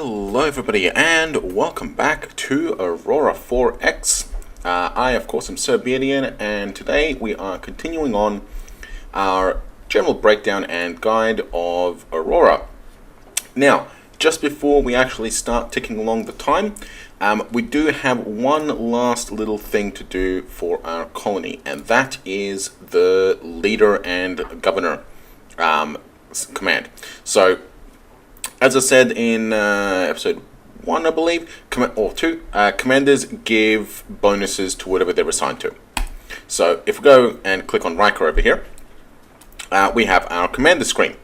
Hello everybody and welcome back to Aurora 4X. I of course am Sir Beardian, and today we are continuing on our general breakdown and guide of Aurora. Now, just before we actually start ticking along the time, we do have one last little thing to do for our colony, and that is the leader and governor command. So as I said in episode 1, I believe, or 2, commanders give bonuses to whatever they're assigned to. So if we go and click on Riker over here, we have our commander screen.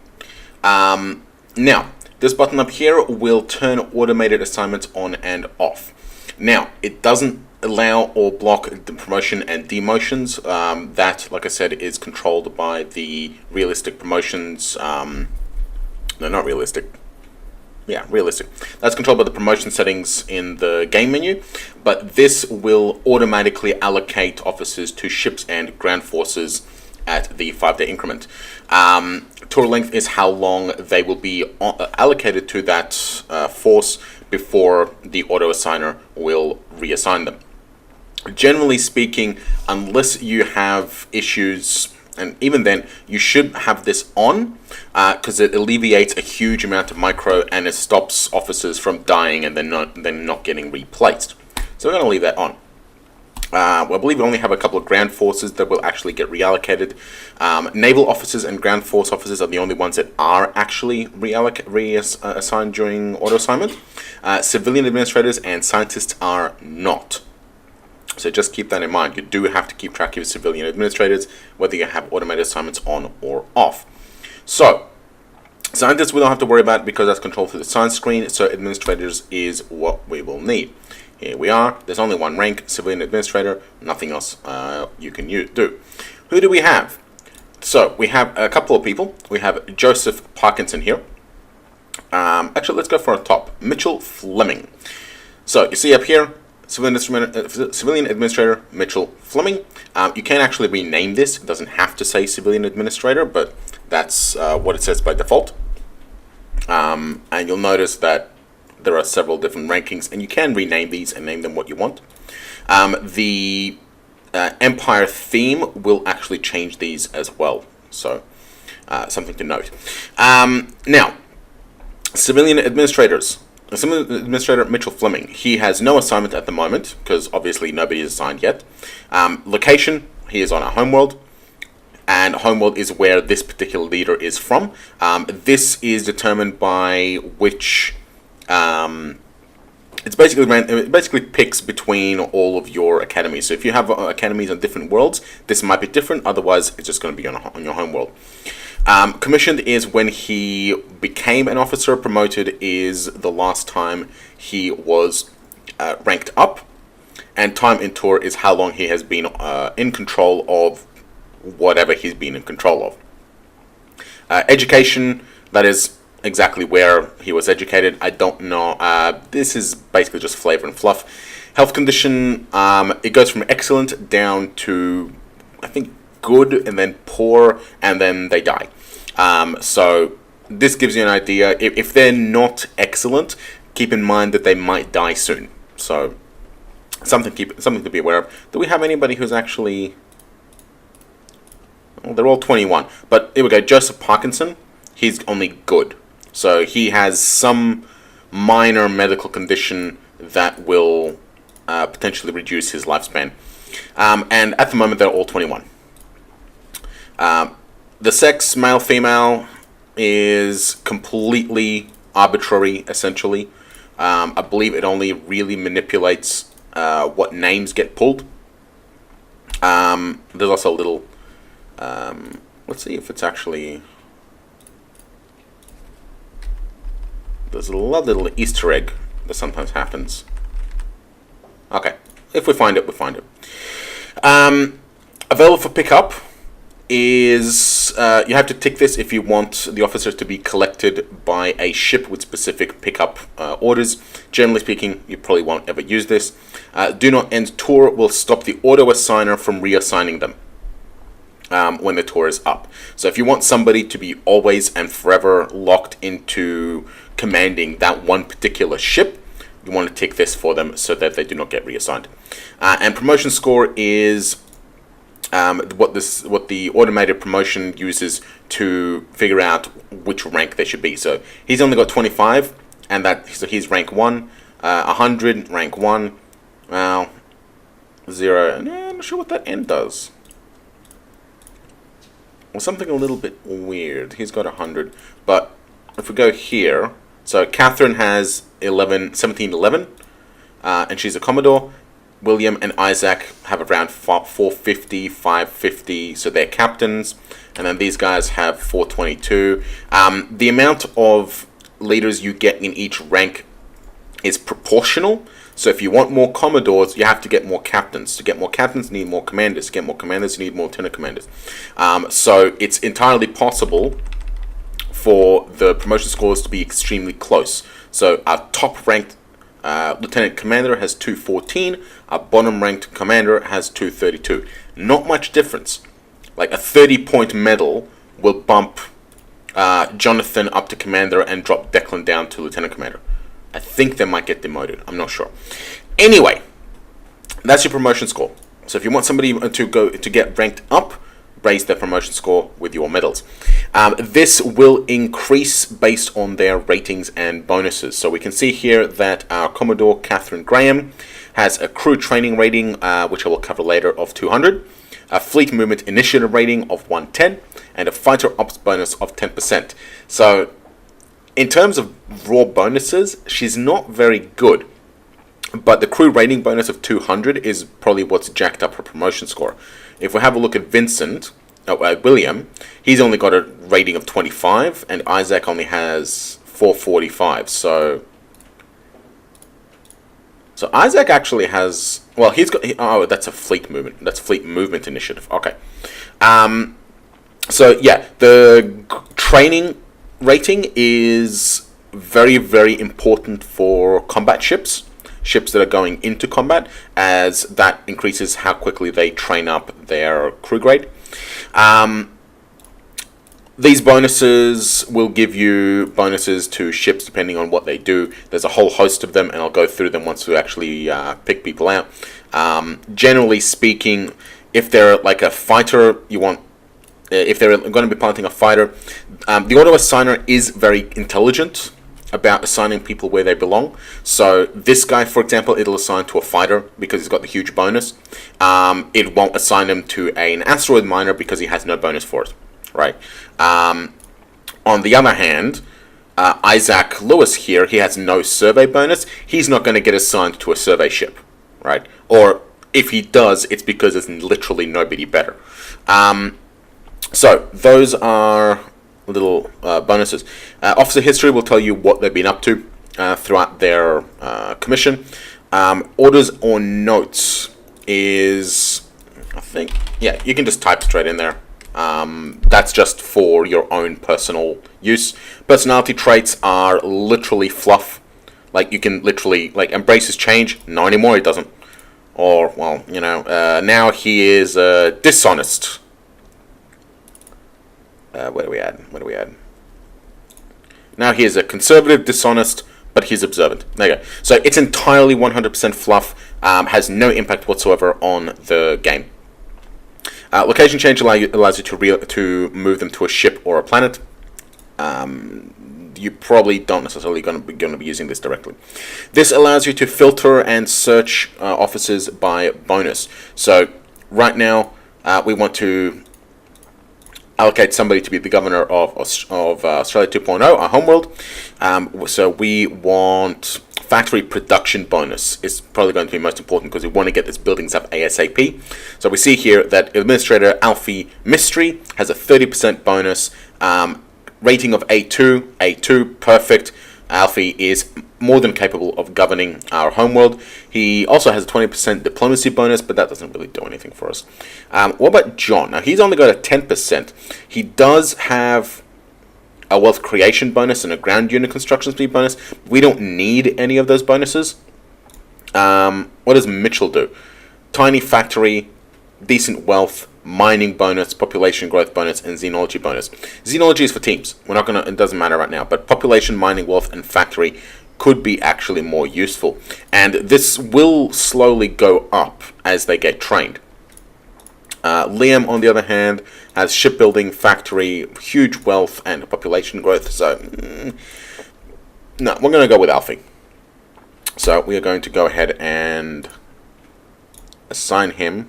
Now, this button up here will turn automated assignments on and off. Now, it doesn't allow or block the promotion and demotions. That, like I said, is controlled by the realistic promotions. No, not realistic. Yeah, realistic. That's controlled by the promotion settings in the game menu, but this will automatically allocate officers to ships and ground forces at the 5-day increment. Tour length is how long they will be allocated to that force before the auto-assigner will reassign them. Generally speaking, unless you have issues, and even then, you should have this on, because it alleviates a huge amount of micro and it stops officers from dying and then not getting replaced. So we're going to leave that on. Well, I believe we only have a couple of ground forces that will actually get reallocated. Naval officers and ground force officers are the only ones that are actually reassigned during auto assignment. Civilian administrators and scientists are not. So just keep that in mind. You do have to keep track of your civilian administrators, whether you have automated assignments on or off. So, scientists we don't have to worry about because that's controlled through the science screen, so administrators is what we will need. Here we are. There's only one rank, civilian administrator, nothing else you can do. Who do we have? So, we have a couple of people. We have Joseph Parkinson here. Actually, let's go for a top. Mitchell Fleming. So, you see up here, Civilian Administrator Mitchell Fleming. You can actually rename this. It doesn't have to say Civilian Administrator, but that's what it says by default. And you'll notice that there are several different rankings, and you can rename these and name them what you want. The Empire theme will actually change these as well, so something to note. Now, Civilian Administrators. Civilian Administrator Mitchell Fleming. He has no assignment at the moment, because obviously nobody is assigned yet. Location, he is on our homeworld. And homeworld is where this particular leader is from. This is determined by which... it basically picks between all of your academies. So if you have academies on different worlds, this might be different. Otherwise, it's just going to be on your homeworld. Commissioned is when he became an officer. Promoted is the last time he was ranked up. And time in tour is how long he has been in control of whatever he's been in control of. Education, that is exactly where he was educated. I don't know. This is basically just flavor and fluff. Health condition, it goes from excellent down to, I think, good, and then poor, and then they die. So this gives you an idea. If they're not excellent, keep in mind that they might die soon. So something to be aware of. Do we have anybody who's actually... Well, they're all 21. But here we go. Joseph Parkinson, he's only good. So he has some minor medical condition that will potentially reduce his lifespan. And at the moment, they're all 21. The sex, male, female, is completely arbitrary, essentially. I believe it only really manipulates what names get pulled. There's also a little... let's see if it's actually... There's a lovely little Easter egg that sometimes happens. Okay, if we find it, we find it. Available for pickup is... you have to tick this if you want the officers to be collected by a ship with specific pickup orders. Generally speaking, you probably won't ever use this. Do not end tour will stop the auto-assigner from reassigning them when the tour is up. So if you want somebody to be always and forever locked into commanding that one particular ship, you want to tick this for them so that they do not get reassigned. And promotion score is what the automated promotion uses to figure out which rank they should be. So he's only got 25, and so he's rank 1. 100, rank 1. Well, 0. I'm not sure what that N does. Well, something a little bit weird. He's got 100, but if we go here, so Catherine has 1711, and she's a Commodore. William and Isaac have around 450, 550, so they're captains, and then these guys have 422. The amount of leaders you get in each rank is proportional. So if you want more Commodores, you have to get more captains. To get more captains, you need more commanders. To get more commanders, you need more lieutenant commanders. So it's entirely possible for the promotion scores to be extremely close. So our top-ranked lieutenant commander has 214. Our bottom-ranked commander has 232. Not much difference. Like a 30-point medal will bump Jonathan up to commander and drop Declan down to lieutenant commander. I think they might get demoted. I'm not sure. Anyway, that's your promotion score. So if you want somebody to get ranked up, raise their promotion score with your medals. This will increase based on their ratings and bonuses. So we can see here that our Commodore Catherine Graham has a crew training rating, which I will cover later, of 200, a fleet movement initiative rating of 110, and a fighter ops bonus of 10%. So in terms of raw bonuses, she's not very good. But the crew rating bonus of 200 is probably what's jacked up her promotion score. If we have a look at William, he's only got a rating of 25, and Isaac only has 445. So Isaac actually has, well, he's got, oh, that's a fleet movement. That's fleet movement initiative. Okay. So yeah, the training rating is very, very important for combat ships that are going into combat, as that increases how quickly they train up their crew grade. These bonuses will give you bonuses to ships depending on what they do. There's a whole host of them, and I'll go through them once we actually pick people out. Generally speaking, if they're like a fighter, if they're going to be piloting a fighter, the auto assigner is very intelligent about assigning people where they belong. So this guy, for example, it'll assign to a fighter because he's got the huge bonus. It won't assign him to an asteroid miner because he has no bonus for it, right? On the other hand, Isaac Lewis here, he has no survey bonus. He's not going to get assigned to a survey ship, right? Or if he does, it's because there's literally nobody better. So those are little bonuses. Officer history will tell you what they've been up to throughout their commission. Orders or notes is, I think, yeah, you can just type straight in there. That's just for your own personal use. Personality traits are literally fluff. Like, you can literally, like, embraces change. No, anymore he doesn't. Or, well, you know, now he is dishonest. Where do we add? Now he is a conservative, dishonest, but he's observant. There you go. So it's entirely 100% fluff, has no impact whatsoever on the game. Location change allows you to move them to a ship or a planet. You probably don't necessarily going to be using this directly. This allows you to filter and search officers by bonus. So right now we want to allocate somebody to be the governor of Australia 2.0, our homeworld. So we want factory production bonus. It's probably going to be most important because we want to get these buildings up ASAP. So we see here that Administrator Alfie Mystery has a 30% bonus. Rating of A2, perfect. Alfie is more than capable of governing our homeworld. He also has a 20% diplomacy bonus, but that doesn't really do anything for us. What about John? Now, he's only got a 10%. He does have a wealth creation bonus and a ground unit construction speed bonus. We don't need any of those bonuses. What does Mitchell do? Tiny factory, decent wealth, mining bonus, population growth bonus, and xenology bonus. Xenology is for teams. We're not gonna. It doesn't matter right now. But population, mining, wealth, and factory could be actually more useful, and this will slowly go up as they get trained. Liam, on the other hand, has shipbuilding, factory, huge wealth, and population growth. So, no, we're going to go with Alfie. So we are going to go ahead and assign him.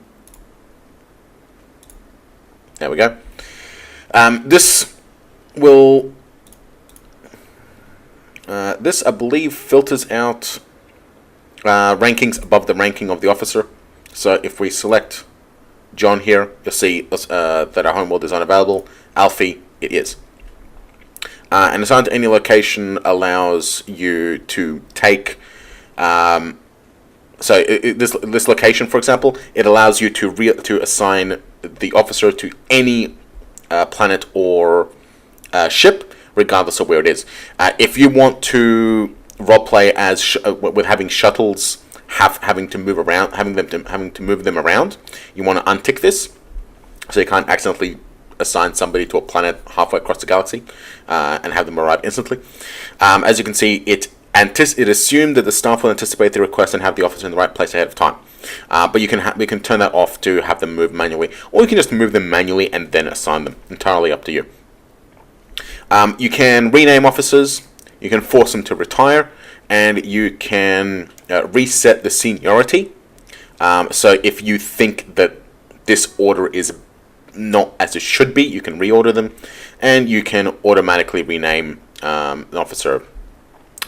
There we go. This will, this I believe filters out rankings above the ranking of the officer. So if we select John here, you'll see that our homeworld is unavailable. Alfie, it is. And assigned to any location allows you to take. This location, for example, it allows you to assign the officer to any planet or ship, regardless of where it is. If you want to roleplay as with having shuttles, having to move them around, you want to untick this, so you can't accidentally assign somebody to a planet halfway across the galaxy and have them arrive instantly. As you can see, it assumed that the staff will anticipate the request and have the officer in the right place ahead of time. But we can turn that off to have them move manually, or you can just move them manually and then assign them. Entirely up to you. You can rename officers, you can force them to retire, and you can reset the seniority. So if you think that this order is not as it should be, you can reorder them, and you can automatically rename an officer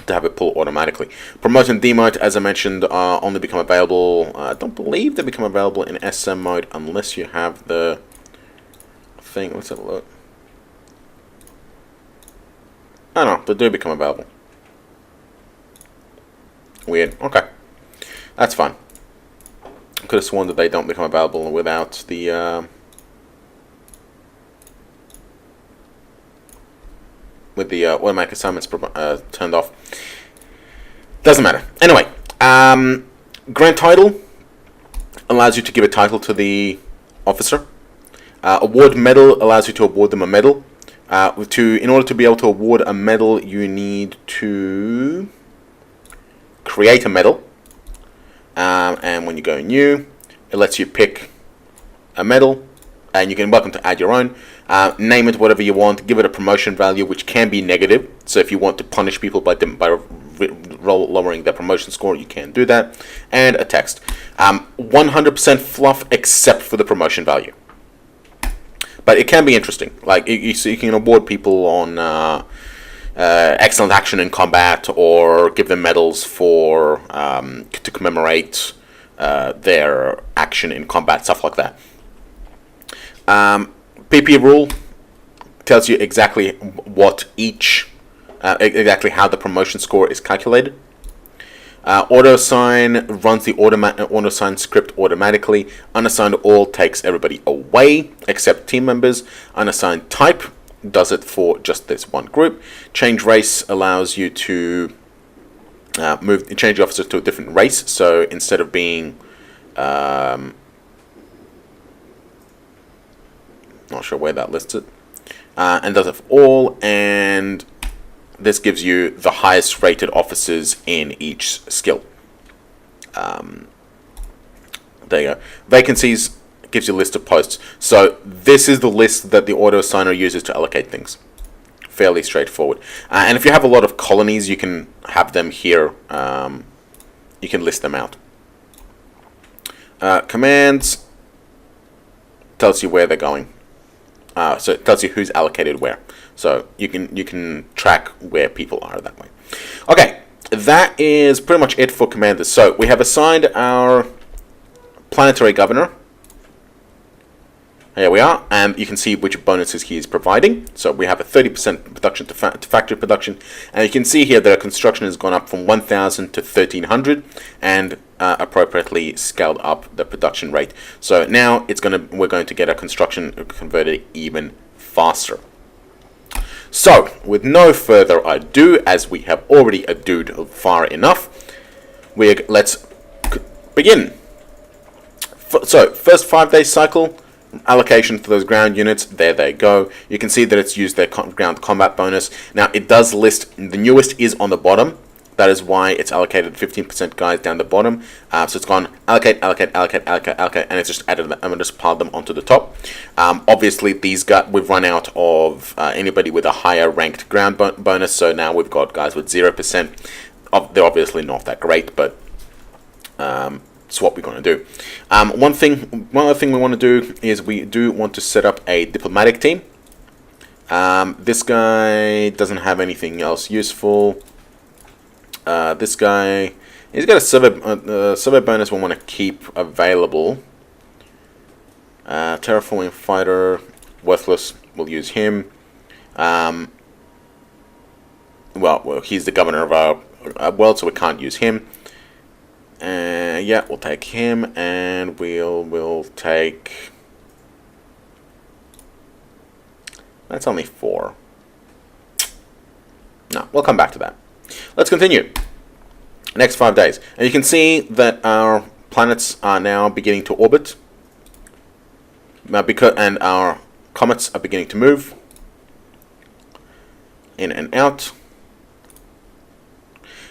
to have it pull automatically. Promote and demote, as I mentioned, only become available. I don't believe they become available in SM mode unless you have the thing. Let's have a look. Oh no, they do become available. Weird. Okay, that's fine. Could have sworn that they don't become available without the automatic assignments turned off. Doesn't matter. Anyway, grant title allows you to give a title to the officer. Award medal allows you to award them a medal. In order to be able to award a medal, you need to create a medal. And when you go new, it lets you pick a medal, and you can welcome to add your own. Name it whatever you want. Give it a promotion value, which can be negative. So if you want to punish people by lowering their promotion score, you can do that. And a text. 100% fluff except for the promotion value. But it can be interesting. Like you can award people on excellent action in combat, or give them medals for to commemorate their action in combat, stuff like that. PP rule tells you exactly what exactly how the promotion score is calculated. Auto assign runs the auto assign script automatically. Unassigned all takes everybody away except team members. Unassigned type does it for just this one group. Change race allows you to change the officer to a different race. So instead of being not sure where that lists it, and does it for all, and this gives you the highest rated officers in each skill. There you go. Vacancies gives you a list of posts. So this is the list that the auto assigner uses to allocate things. Fairly straightforward. And if you have a lot of colonies, you can have them here. You can list them out. Commands tells you where they're going. So it tells you who's allocated where. So you can track where people are that way. Okay, that is pretty much it for commanders. So we have assigned our Planetary Governor. Here we are, and you can see which bonuses he is providing. So we have a 30% production to factory production, and you can see here that our construction has gone up from 1,000 to 1,300, and appropriately scaled up the production rate. So now we're going to get our construction converted even faster. So with no further ado, as we have already adoed far enough, let's begin. So first 5-day cycle. allocation for those ground units, there they go. You can see that it's used their ground combat bonus. Now it does list, the newest is on the bottom. That is why it's allocated 15% guys down the bottom. So it's gone allocate, allocate, allocate, allocate, allocate, and it's just added them and just piled them onto the top. Obviously, these guys, we've run out of anybody with a higher ranked ground bonus, so now we've got guys with 0%. They're obviously not that great, but it's what we're going to do. One other thing we want to do is we do want to set up a diplomatic team. This guy doesn't have anything else useful. This guy, he's got a survey bonus we want to keep available. Terraforming fighter, worthless. We'll use him. Well, he's the governor of our world, so we can't use him. Yeah, we'll take him, and we'll take. That's only 4. No, we'll come back to that. Let's continue. Next 5 days. And you can see that our planets are now beginning to orbit. And our comets are beginning to move. In and out.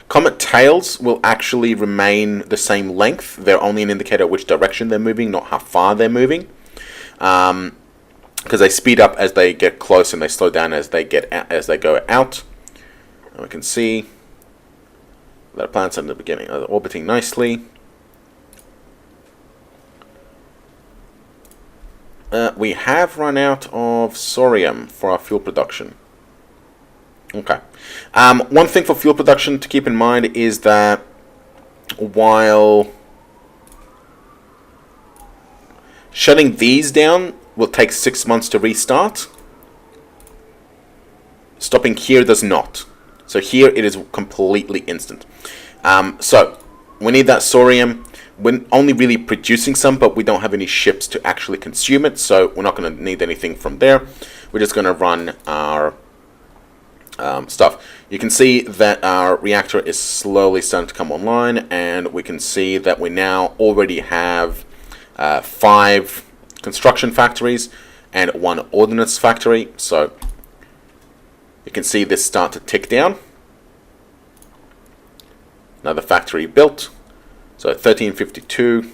Comet tails will actually remain the same length. They're only an indicator of which direction they're moving, not how far they're moving. Because they speed up as they get close and they slow down as they go out. And we can see that our planets at the beginning are orbiting nicely. We have run out of sorium for our fuel production. Okay. One thing for fuel production to keep in mind is that while shutting these down will take 6 months to restart, stopping here does not. So here it is completely instant. So we need that sorium. We're only really producing some, but we don't have any ships to actually consume it, so we're not going to need anything from there. We're just going to run our stuff. You can see that our reactor is slowly starting to come online, and we can see that we now already have 5 construction factories and 1 ordnance factory. So you can see this start to tick down. Another factory built. So 1352.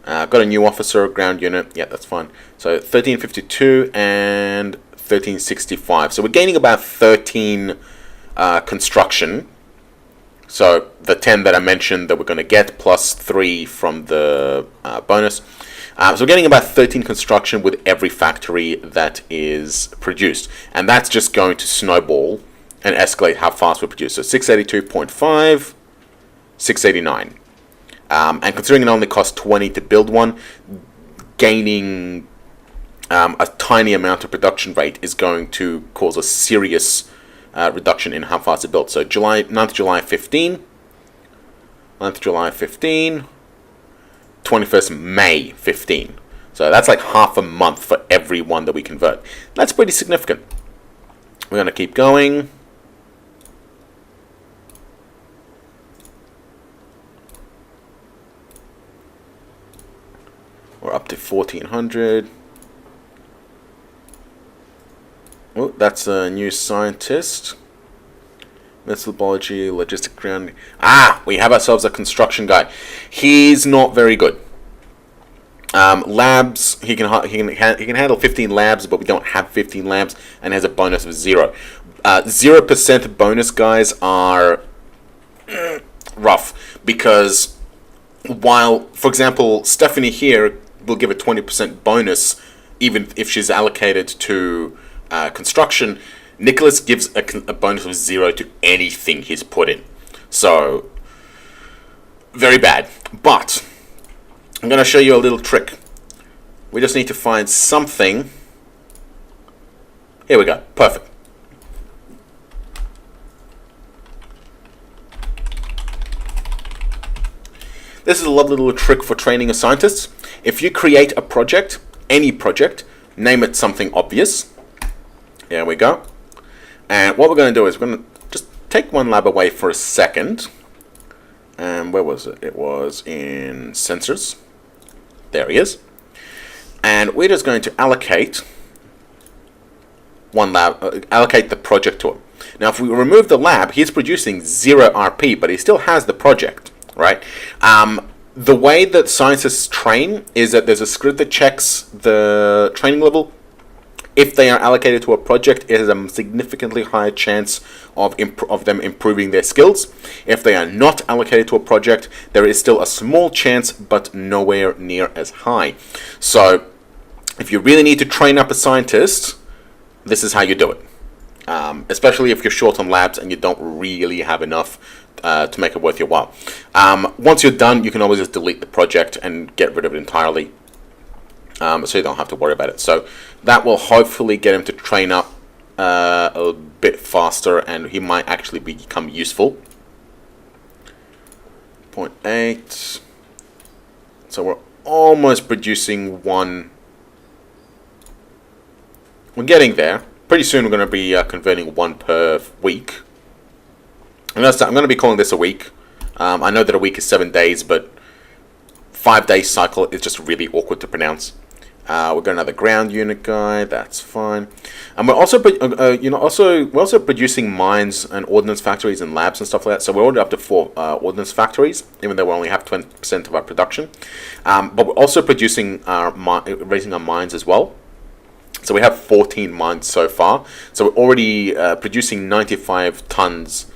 Got a new officer, ground unit. Yeah, that's fine. So 1352 and 1365. So we're gaining about 13 construction. So the 10 that I mentioned that we're going to get, plus 3 from the bonus. So we're getting about 13 construction with every factory that is produced. And that's just going to snowball and escalate how fast we produce. So 682.5, 689. And considering it only costs 20 to build one, gaining a tiny amount of production rate is going to cause a serious reduction in how fast it's built. So 9th July 15, 9th July 15, 21st May 15. So that's like half a month for every one that we convert. That's pretty significant. We're going to keep going. We're up to 1400. Oh, that's a new scientist. Missile biology, logistic ground. We have ourselves a construction guy. He's not very good. Labs, he can handle 15 labs, but we don't have 15 labs, and has a bonus of 0. 0% bonus guys are rough, because while, for example, Stephanie here will give a 20% bonus, even if she's allocated to construction, Nicholas gives a bonus of 0 to anything he's put in. So, very bad. But I'm going to show you a little trick. We just need to find something. Here we go. Perfect. This is a lovely little trick for training a scientist. If you create a project, any project, name it something obvious. There we go. And what we're going to do is we're going to just take one lab away for a second. And where was it? It was in sensors. There he is. and we're just going to allocate one lab, allocate the project to him. Now, if we remove the lab, he's producing 0 RP, but he still has the project, right? The way that scientists train is that there's a script that checks the training level. If they are allocated to a project, it has a significantly higher chance of them improving their skills. If they are not allocated to a project, there is still a small chance, but nowhere near as high. So, if you really need to train up a scientist, this is how you do it. Especially if you're short on labs and you don't really have enough to make it worth your while. Once you're done, you can always just delete the project and get rid of it entirely, so you don't have to worry about it. So that will hopefully get him to train up a bit faster, and he might actually become useful. 0.8. So we're almost producing one. We're getting there. Pretty soon we're going to be converting one per week. And I'm going to be calling this a week. I know that a week is 7 days, but 5-day cycle is just really awkward to pronounce. We've got another ground unit guy. That's fine. And we're also, we're also producing mines and ordnance factories and labs and stuff like that. So we're already up to 4 ordnance factories, even though we only have 20% of our production. But we're also producing raising our mines as well. So we have 14 mines so far. So we're already producing 95 tons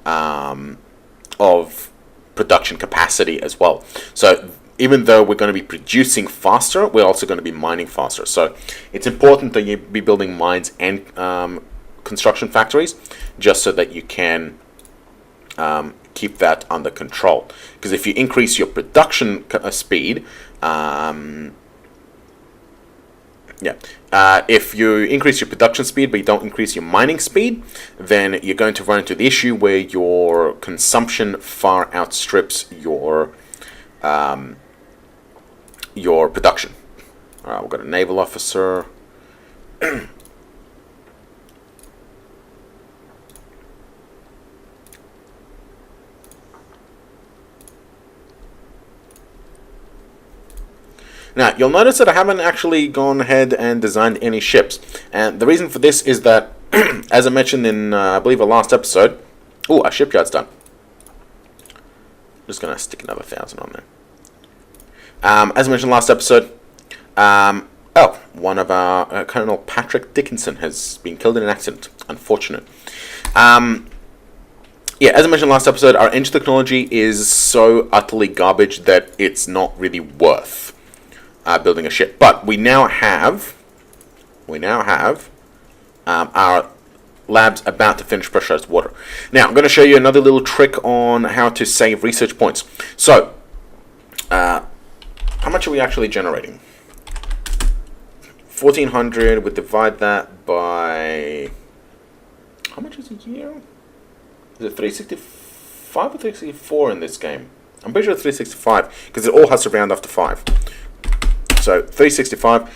of production capacity as well. So even though we're going to be producing faster, we're also going to be mining faster. So it's important that you be building mines and construction factories, just so that you can keep that under control. Because if you increase your production speed, if you increase your production speed but you don't increase your mining speed, then you're going to run into the issue where your consumption far outstrips your production. Alright, we've got a naval officer. Now, you'll notice that I haven't actually gone ahead and designed any ships. And the reason for this is that, as I mentioned in, I believe, a last episode... Oh, our shipyard's done. Just going to stick another 1,000 on there. As I mentioned last episode, one of our... Colonel Patrick Dickinson has been killed in an accident. Unfortunate. As I mentioned last episode, our engine technology is so utterly garbage that it's not really worth building a ship. But we now have our labs about to finish pressurized water. Now I'm going to show you another little trick on how to save research points. So how much are we actually generating? 1400. We divide that by, how much is a year? Is it 365 or 364 in this game? I'm pretty sure it's 365 because it all has to round up to 5. So 365,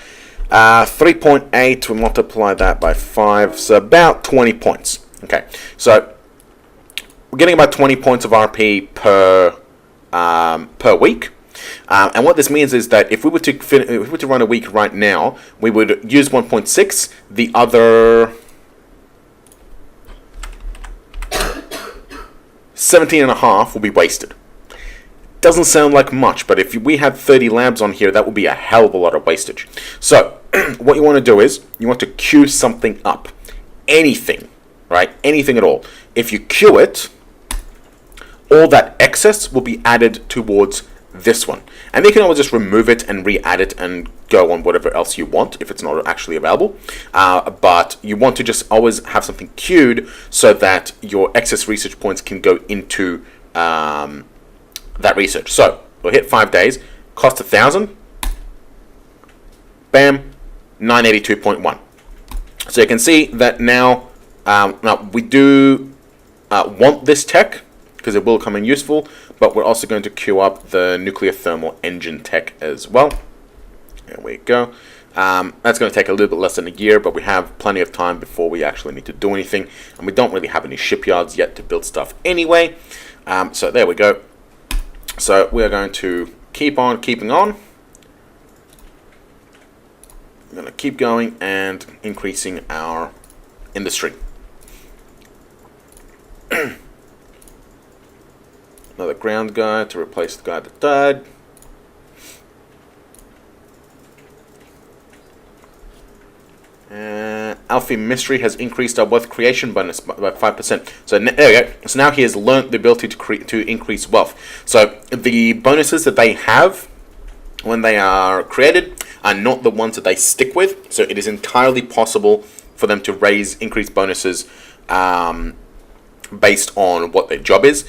3.8, we multiply that by 5, so about 20 points. Okay, so we're getting about 20 points of RP per week. And what this means is that if we were to run a week right now, we would use 1.6, the other 17.5 will be wasted. Doesn't sound like much, but if we had 30 labs on here, that would be a hell of a lot of wastage. So what you want to do is you want to queue something up. Anything, right? Anything at all. If you queue it, all that excess will be added towards this one. And you can always just remove it and re-add it and go on whatever else you want if it's not actually available. But you want to just always have something queued so that your excess research points can go into that research. So we'll hit 5 days, cost 1,000, bam, 982.1. So you can see that now we do want this tech because it will come in useful, but we're also going to queue up the nuclear thermal engine tech as well. There we go. That's going to take a little bit less than a year, but we have plenty of time before we actually need to do anything, and we don't really have any shipyards yet to build stuff anyway. So there we go. So we are going to keep on keeping on. We're going to keep going and increasing our industry. Another ground guy to replace the guy that died. Alfie Mystery has increased our wealth creation bonus by 5%. So there we go. So now he has learnt the ability to increase wealth. So the bonuses that they have when they are created are not the ones that they stick with. So it is entirely possible for them to increase bonuses based on what their job is.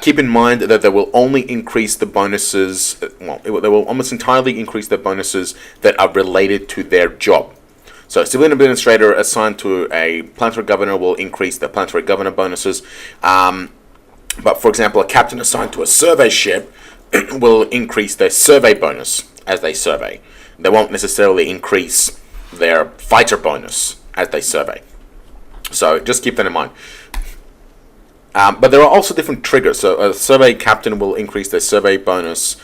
Keep in mind that they will only increase the bonuses, they will almost entirely increase the bonuses that are related to their job. So a civilian administrator assigned to a Planetary Governor will increase the Planetary Governor bonuses. But for example, a captain assigned to a survey ship will increase their survey bonus as they survey. They won't necessarily increase their fighter bonus as they survey. So just keep that in mind. But there are also different triggers. So a survey captain will increase their survey bonus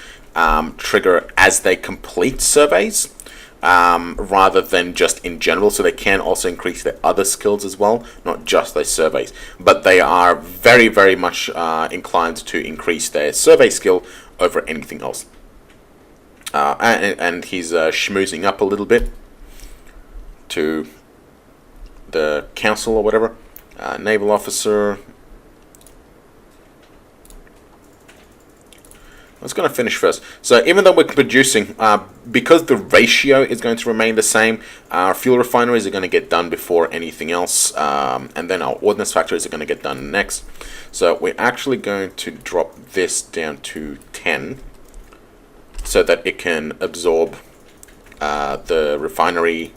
trigger as they complete surveys, rather than just in general. So they can also increase their other skills as well, not just their surveys. But they are very, very much inclined to increase their survey skill over anything else. And he's schmoozing up a little bit to the council or whatever. Naval officer. I was going to finish first. So even though we're producing, because the ratio is going to remain the same, our fuel refineries are going to get done before anything else, and then our ordnance factories are going to get done next. So we're actually going to drop this down to 10 so that it can absorb the refinery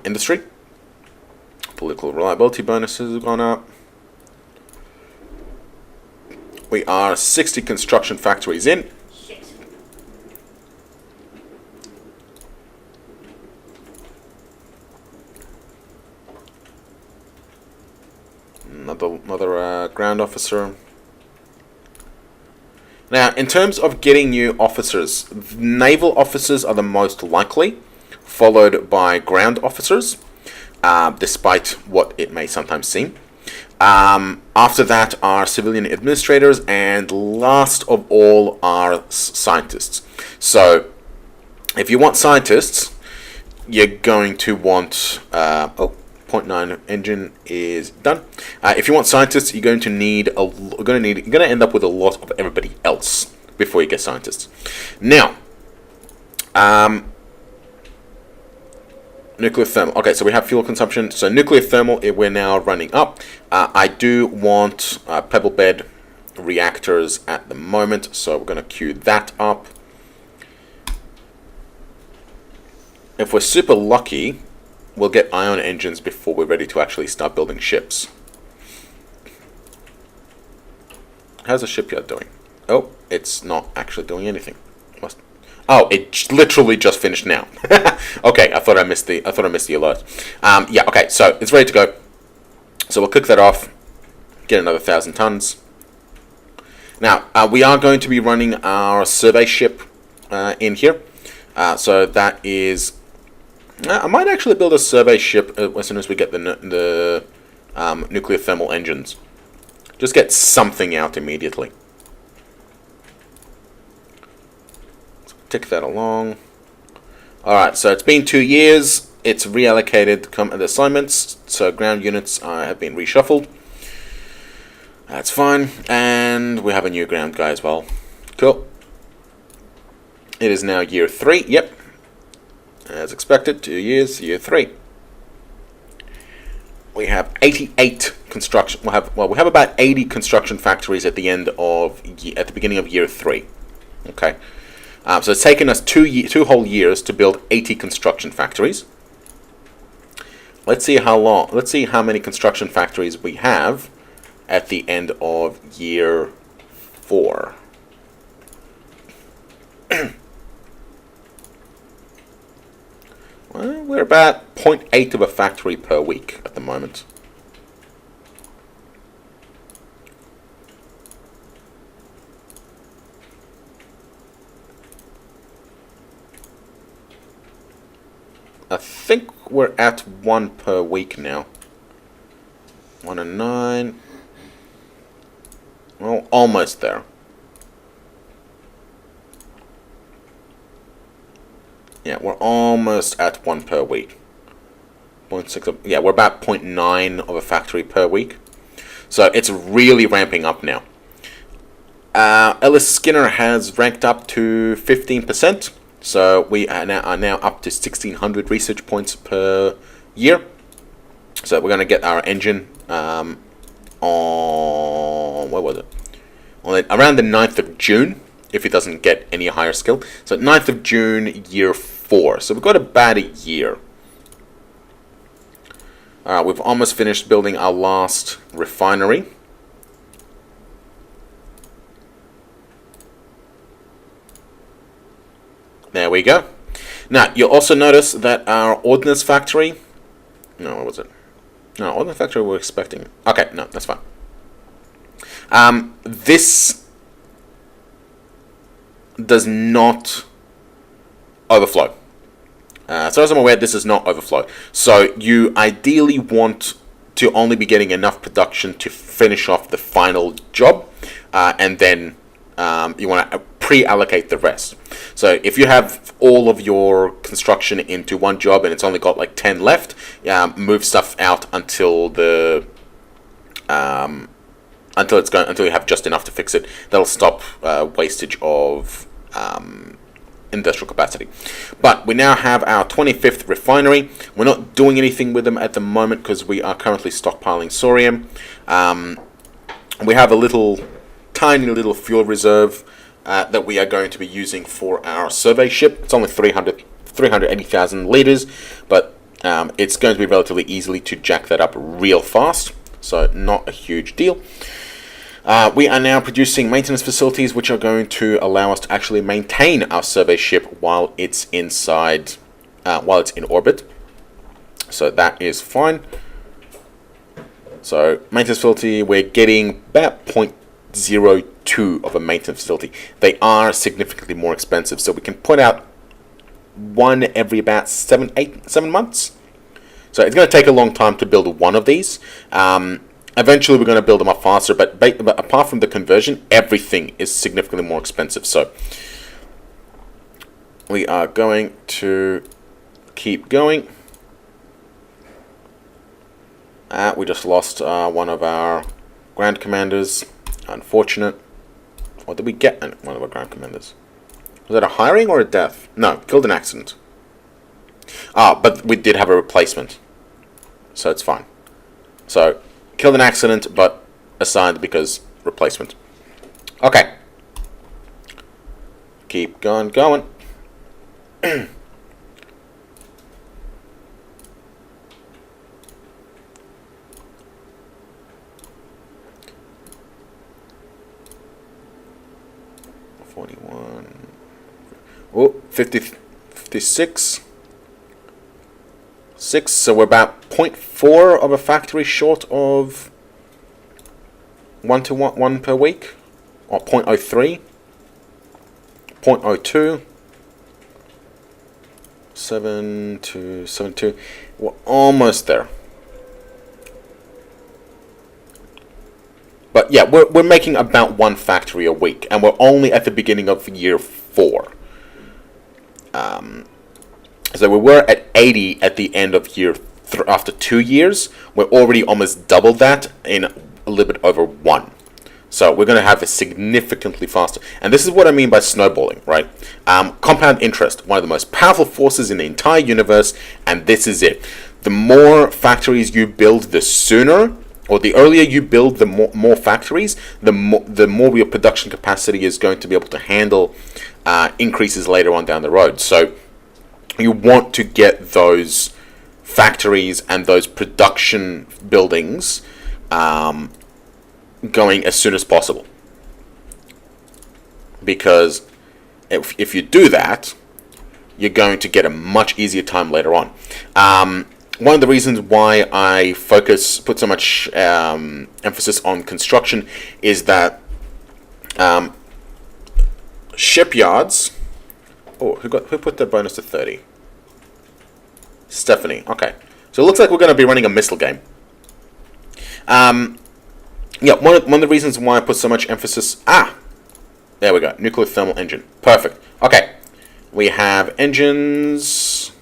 industry. Political reliability bonuses have gone up. We are 60 construction factories in. Shit. Another ground officer. Now, in terms of getting new officers, naval officers are the most likely, followed by ground officers, despite what it may sometimes seem. After that are civilian administrators, and last of all are scientists. So, if you want scientists, you're going to want 0.9 engine is done. If you want scientists, you're going to end up with a lot of everybody else before you get scientists. Now, nuclear thermal. Okay, so we have fuel consumption. So nuclear thermal, we're now running up. I do want pebble bed reactors at the moment, so we're going to queue that up. If we're super lucky, we'll get ion engines before we're ready to actually start building ships. How's the shipyard doing? Oh, it's not actually doing anything. Oh, it literally just finished now. Okay, I thought I missed the alert. Yeah, okay, so it's ready to go. So we'll cook that off. Get another 1,000 tons. Now we are going to be running our survey ship in here. So that is. I might actually build a survey ship as soon as we get the nuclear thermal engines. Just get something out immediately. Tick that along. Alright, so it's been 2 years. It's reallocated the assignments. So ground units have been reshuffled. That's fine. And we have a new ground guy as well. Cool. It is now year 3. Yep. As expected, 2 years, year 3. We have 88 construction. We have about 80 construction factories at the beginning of year 3. Okay. So it's taken us 2 whole years to build 80 construction factories. Let's see how many construction factories we have at the end of year 4. Well, we're about 0.8 of a factory per week at the moment. think we're at 1 per week now. 1 and 9. Well, almost there. Yeah, we're almost at 1 per week. 0.6 yeah, we're about 0.9 of a factory per week. So it's really ramping up now. Ellis Skinner has ranked up to 15%. So we are now up to 1,600 research points per year. So we're going to get our engine on, what was it? Around the 9th of June, if it doesn't get any higher skill. So 9th of June, year 4. So we've got about a year. We've almost finished building our last refinery. There we go. Now, you'll also notice that our ordnance factory... No, what was it? No, ordnance factory we're expecting. Okay, no, that's fine. This does not overflow. So as I'm aware, this does not overflow. So you ideally want to only be getting enough production to finish off the final job, and then you want to pre-allocate the rest. So if you have all of your construction into one job and it's only got like 10 left, move stuff out until the until you have just enough to fix it. That'll stop wastage of industrial capacity. But we now have our 25th refinery. We're not doing anything with them at the moment because we are currently stockpiling sodium. We have a tiny little fuel reserve that we are going to be using for our survey ship. It's only 380,000 liters, but it's going to be relatively easily to jack that up real fast, so not a huge deal. We are now producing maintenance facilities which are going to allow us to actually maintain our survey ship while it's in orbit. So that is fine. So maintenance facility, we're getting about 0.02 of a maintenance facility. They are significantly more expensive, so we can put out one every about 7 months. So it's going to take a long time to build one of these. Eventually we're going to build them up faster, but apart from the conversion, everything is significantly more expensive. So we are going to keep going. We just lost one of our Grand Commanders. Unfortunate. Or did we get one of our Grand Commanders? Was that a hiring or a death? No, killed an accident. But we did have a replacement. So it's fine. So, killed an accident, but assigned because replacement. Okay. Keep going. 41. Oh, 50, 56. 6, so we're about 0.4 of a factory short of 1 per week, or 0.03, 0.02, 7.2. We're almost there. But yeah, we're making about 1 factory a week, and we're only at the beginning of year 4. So we were at 80 at the end of year after 2 years. We're already almost doubled that in a little bit over 1. So we're going to have a significantly faster. And this is what I mean by snowballing, right? Compound interest, one of the most powerful forces in the entire universe, and this is it. The more factories you build, the sooner, or the earlier you build, the more factories, the more your production capacity is going to be able to handle increases later on down the road. So you want to get those factories and those production buildings going as soon as possible. Because if you do that, you're going to get a much easier time later on. One of the reasons why I put so much emphasis on construction is that shipyards... Oh, who put the bonus to 30? Stephanie. Okay. So it looks like we're going to be running a missile game. Yeah, one of the reasons why I put so much emphasis... there we go. Nuclear thermal engine. Perfect. Okay. We have engines.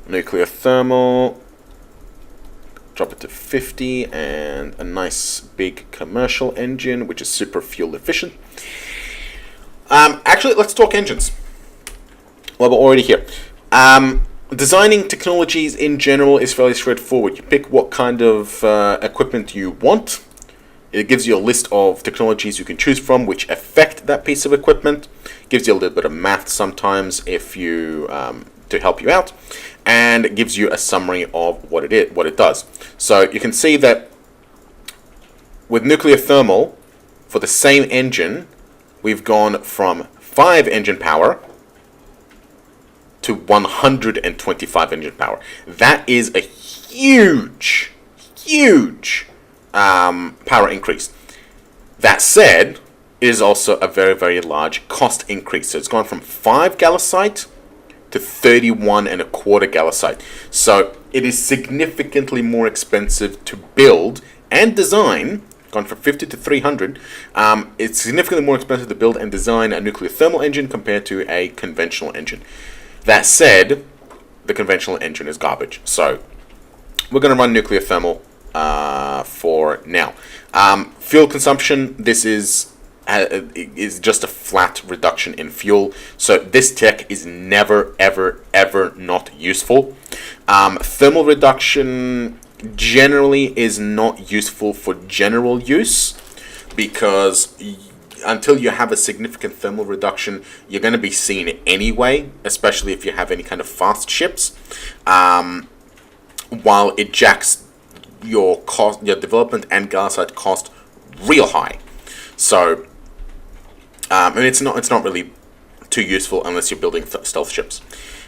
Nuclear thermal. Drop it to 50. And a nice big commercial engine, which is super fuel efficient. Actually, let's talk engines. Well, we're already here. Designing technologies in general is fairly straightforward. You pick what kind of equipment you want. It gives you a list of technologies you can choose from which affect that piece of equipment. Gives you a little bit of math sometimes if you to help you out, and it gives you a summary of what it does. So you can see that with nuclear thermal, for the same engine, we've gone from 5 engine power to 125 engine power. That is a huge power increase. That said, it is also a very, very large cost increase. So it's gone from 5 gallicite to 31 and a quarter gallicite. So it is significantly more expensive to build and design. Gone from 50 to 300. It's significantly more expensive to build and design a nuclear thermal engine compared to a conventional engine. That said, the conventional engine is garbage. So we're going to run nuclear thermal for now. Fuel consumption, this is just a flat reduction in fuel. So this tech is never, ever, ever not useful. Thermal reduction generally is not useful for general use because until you have a significant thermal reduction, you're going to be seen anyway, especially if you have any kind of fast ships, while it jacks your cost, your development and gallicite cost real high. So, and it's not really too useful unless you're building stealth ships.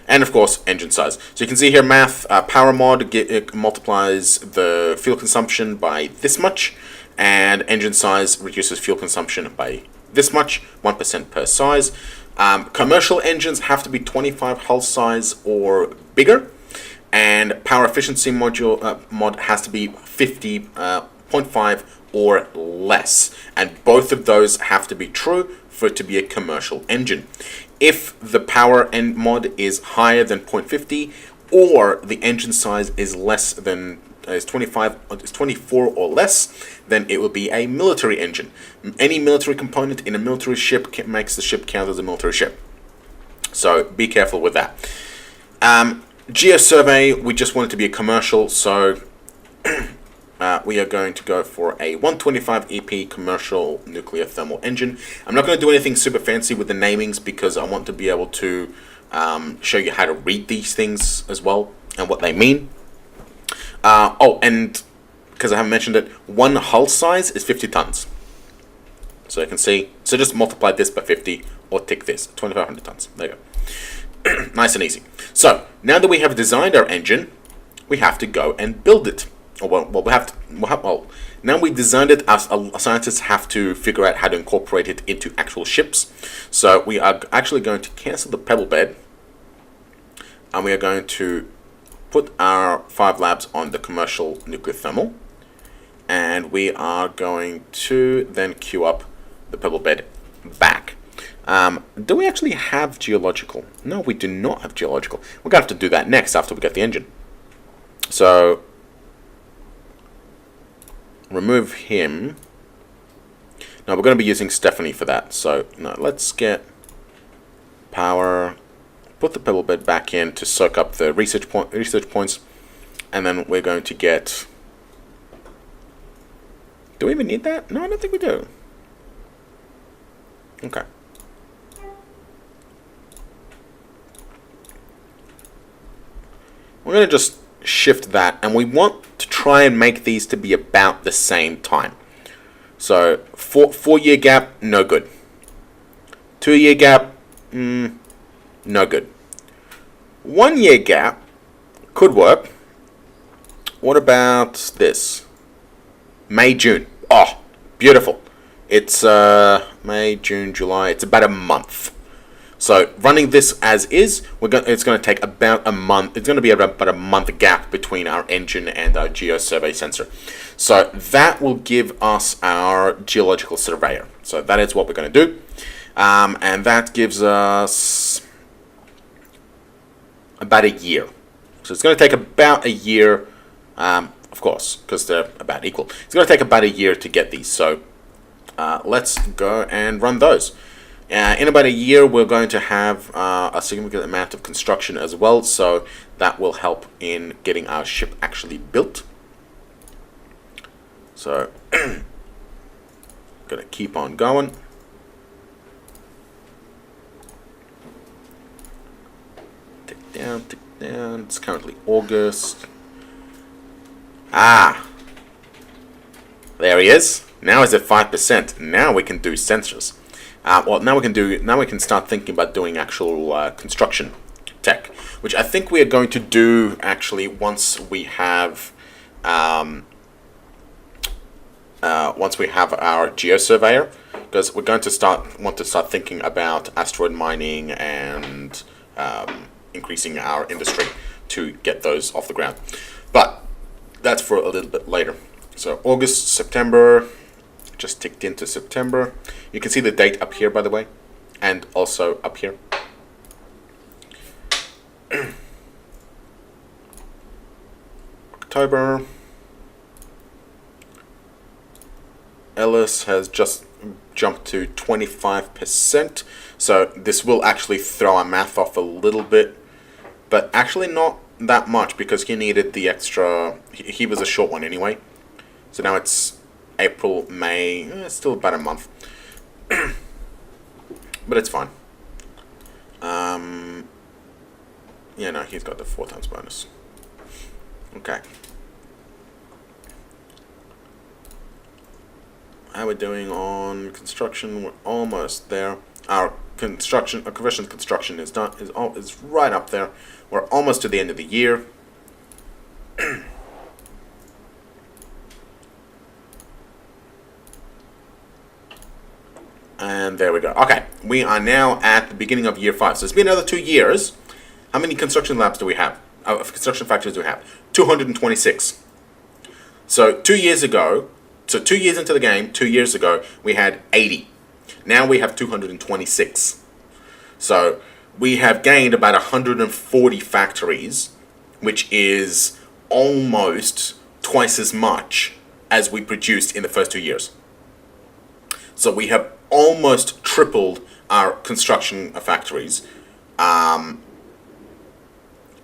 And of course, engine size. So you can see here, math, power mod it multiplies the fuel consumption by this much, and engine size reduces fuel consumption by this much, 1% per size. Commercial engines have to be 25 hull size or bigger, and power efficiency mod has to be 50.5 or less, and both of those have to be true for it to be a commercial engine. If the power end mod is higher than 0.50 or the engine size is less than is 24 or less, then it will be a military engine. Any military component in a military ship makes the ship count as a military ship. So be careful with that. Geosurvey, we just want it to be a commercial, so we are going to go for a 125 EP commercial nuclear thermal engine. I'm not going to do anything super fancy with the namings because I want to be able to show you how to read these things as well and what they mean. And because I haven't mentioned it, one hull size is 50 tons. So you can see, so just multiply this by 50 or tick this, 2,500 tons. There you go. Nice and easy. So now that we have designed our engine, we have to go and build it. Now we designed it, our scientists have to figure out how to incorporate it into actual ships. So we are actually going to cancel the pebble bed, and we are going to put our 5 labs on the commercial nuclear thermal, and we are going to then queue up the pebble bed back. Do we actually have geological? No, we do not have geological. We're going to have to do that next after we get the engine. So remove him. Now we're going to be using Stephanie for that. So no, let's get power. Put the pebble bed back in to soak up the research points, and then we're going to get. Do we even need that? No, I don't think we do. Okay. We're going to just shift that, and we want to try and make these to be about the same time. So 4-year gap, no good. 2-year gap, no good. 1-year gap could work. What about this? May, June. Oh, beautiful. It's May, June, July. It's about a month. So running this as is, it's going to take about a month. It's going to be about a month gap between our engine and our geosurvey sensor. So that will give us our geological surveyor. So that is what we're going to do. And that gives us about a year. So it's going to take about a year, of course, because they're about equal. It's going to take about a year to get these. So let's go and run those. In about a year, we're going to have a significant amount of construction as well, so that will help in getting our ship actually built. So, gonna keep on going. Tick down, tick down. It's currently August. Ah, there he is. Now is at 5%. Now we can do sensors. Well, now we can start thinking about doing actual construction tech, which I think we are going to do actually once we have our geosurveyor, because we're going to want to start thinking about asteroid mining and increasing our industry to get those off the ground. But that's for a little bit later. So August, September. Just ticked into September. You can see the date up here, by the way, and also up here. October. Ellis has just jumped to 25%, so this will actually throw our math off a little bit, but actually not that much because he needed the extra. He was a short one anyway, so now it's April, May, still about a month. But it's fine. Yeah, no, he's got the 4 times bonus. Okay. How we're doing on construction? We're almost there. Our conversion construction is done. Is right up there. We're almost to the end of the year. And there we go. Okay, we are now at the beginning of year 5. So it's been another 2 years. How many construction labs do we have? Construction factories do we have? 226. So 2 years ago, so 2 years into the game, 2 years ago, we had 80. Now we have 226. So we have gained about 140 factories, which is almost twice as much as we produced in the first 2 years. So we have almost tripled our construction factories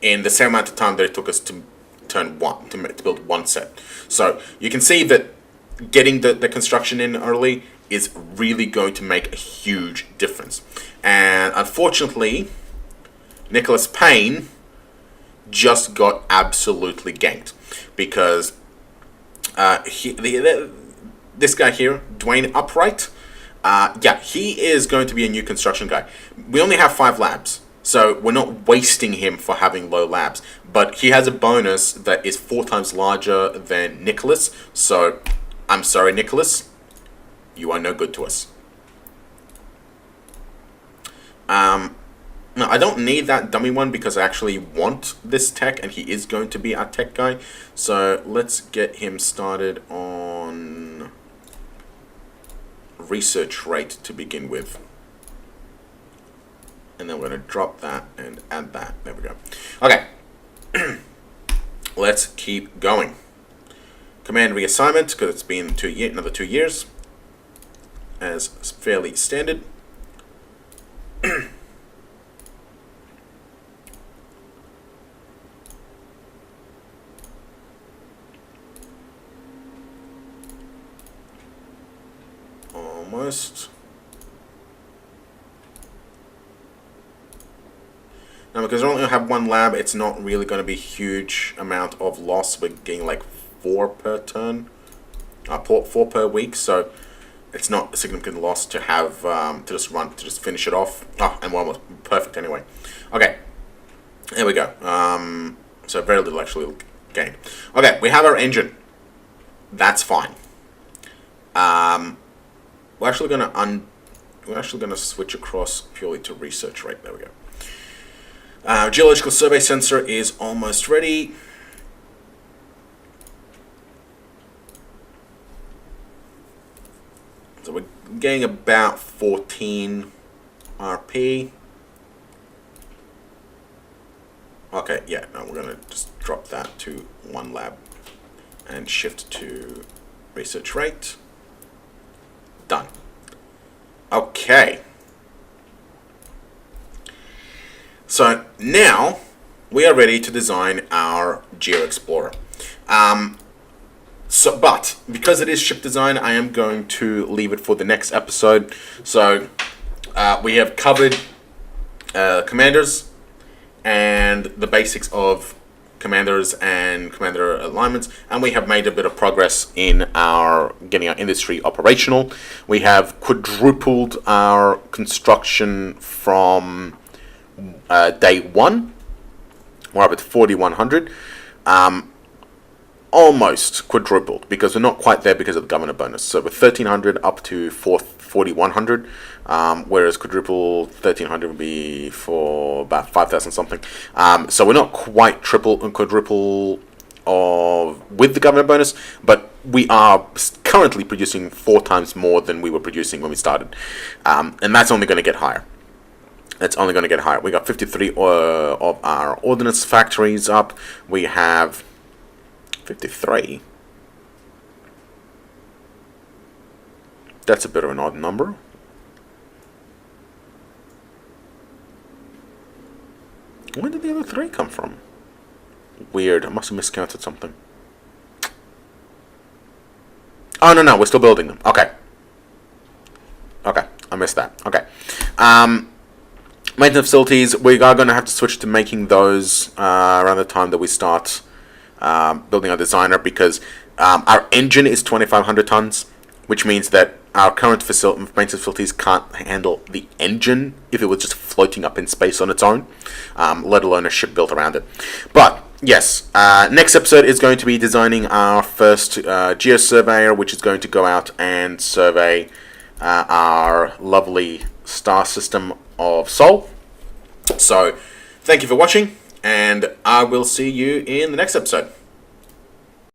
in the same amount of time that it took us to build one set. So you can see that getting the construction in early is really going to make a huge difference. And unfortunately, Nicholas Payne just got absolutely ganked because this guy here, Dwayne Upright, yeah, he is going to be a new construction guy. We only have 5 labs, so we're not wasting him for having low labs. But he has a bonus that is 4 times larger than Nicholas. So, I'm sorry, Nicholas, you are no good to us. No, I don't need that dummy one because I actually want this tech, and he is going to be our tech guy. So, let's get him started on research rate to begin with, and then we're going to drop that and add that. There we go. Okay. Let's keep going. Command reassignment, because it's been another 2 years, as fairly standard. Almost. Now, because we only have 1 lab, it's not really going to be a huge amount of loss. We're getting like 4 per turn, 4 per week, so it's not a significant loss to have to just finish it off. Oh, and we're almost perfect anyway. Okay, there we go. So very little actually gained. Okay, we have our engine. That's fine. We're actually going to we're actually going to switch across purely to research rate. There we go. Geological survey sensor is almost ready. So we're getting about 14 RP. Okay, yeah, no, we're going to just drop that to 1 lab and shift to research rate. Done. Okay. So now we are ready to design our GeoExplorer. But because it is ship design, I am going to leave it for the next episode. So we have covered commanders and the basics of commanders and commander alignments, and we have made a bit of progress in getting our industry operational. We have quadrupled our construction from day 1. We're up at 4,100. Almost quadrupled, because we're not quite there because of the governor bonus. So we're 1,300 up to 4,100, whereas quadruple 1,300 would be for about 5,000 something. So we're not quite triple and quadruple with the governor bonus, but we are currently producing 4 times more than we were producing when we started, and that's only going to get higher. It's only going to get higher. We got 53 of our ordnance factories up. We have 53. That's a bit of an odd number. Where did the other 3 come from? Weird. I must have miscounted something. Oh, no, we're still building them. Okay. Okay, I missed that. Okay. Maintenance facilities, we are going to have to switch to making those around the time that we start building our designer, because our engine is 2,500 tons, which means that our current maintenance facilities can't handle the engine if it was just floating up in space on its own, let alone a ship built around it. But yes, next episode is going to be designing our first geosurveyor, which is going to go out and survey our lovely star system of Sol. So thank you for watching, and I will see you in the next episode.